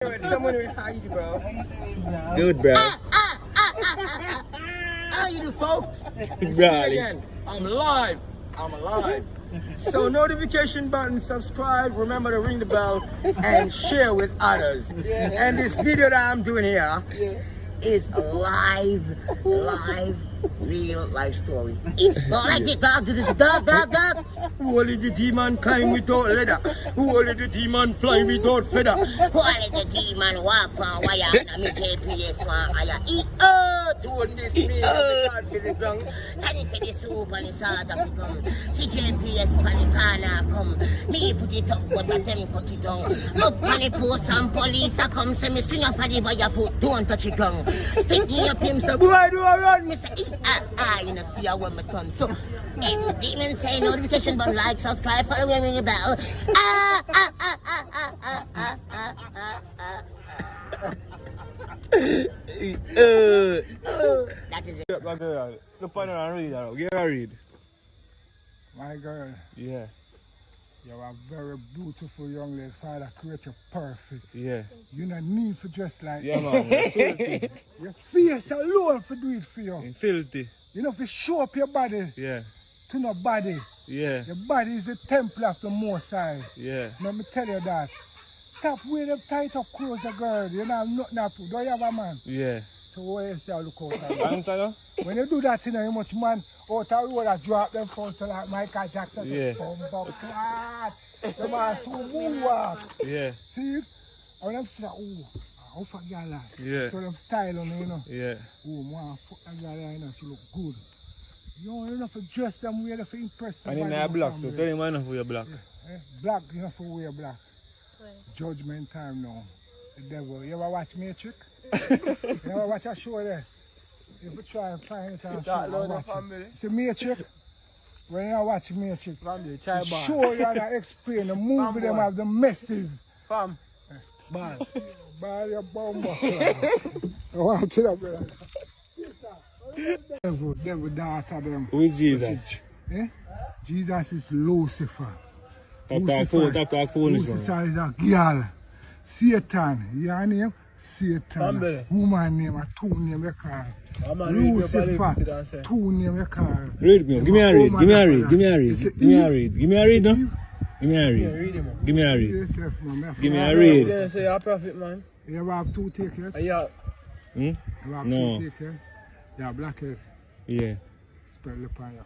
Someone will hide you, bro. Good, bro. How you do, folks? Bro. Again, I'm live. I'm alive. So notification button, subscribe, remember to ring the bell, and share with others. And this video that I'm doing here is a live, real life story. It's not like the dog. Who only the demon climb without leather? Who only the demon fly without feather? Who only the demon walk on wire? And me GPS one higher. Doing this me, God for the ground. Send for the soup and the salt of the gum. See GPS on the corner come. Me put it up, but I them cut it down. Up on the post and police a come. Say me swing up for the by your foot, don't touch it down. Stick me up him, so boy do I run. Me say, you know see how when me turn. So, it's the demon say notification button, like, subscribe, follow me, ring the bell. That is it. My girl, look on her and read her. Give her a read. My girl, Yeah. you're a very beautiful young lady. Father create you perfect. Yeah. You don't need for dress like Yeah, man. You're filthy. your face alone for do it for you. You're filthy. You know, if you show up your body Yeah. to nobody, Yeah. your body is the temple of the Most High. Yeah. Let me tell you that. Stop wearing them tight up clothes, the girl. You know, I'm not now. Don't you have a man? Yeah. So where you say, look out. Answer no? When you do that, you know, you much man out the road that drop them phones so like Michael Jackson. Yeah. The man so moonwalk. Yeah. See? And when them say, oh, how far girl like? Yeah. So them style on her, you know. Yeah. Oh, man, fuck that girl, you know, she look good. You know, you know, for dress them way, for impress them. And in there black, so tell him I know who you're black. Yeah. Black, you know, for wear black. Right. Judgment time now. The devil. You ever watch Matrix? You ever watch a show there? If you try and find it and watch it. See Matrix? When you watch Matrix, show you how to explain the movie them have the messes. Fam. Bad. Bad your bumbo. Watch it up, brother. Devil daughter them. Who is Jesus? Eh? Jesus is Lucifer. Talk phone. Lucifer is a girl. Satan. Your name? Satan. Woman name, a two name you call. Lucifer. Two name you call. Read me. Give me a read. Give me a read. Give me a read. Give me a read. Give me a read, no? Give me a read. Give me a read. Give me a read. You say you're a prophet, man. You ever have two take yet? Yeah. You ever have No. two take yet? Yeah, blackhead. Yeah. Spell the fire.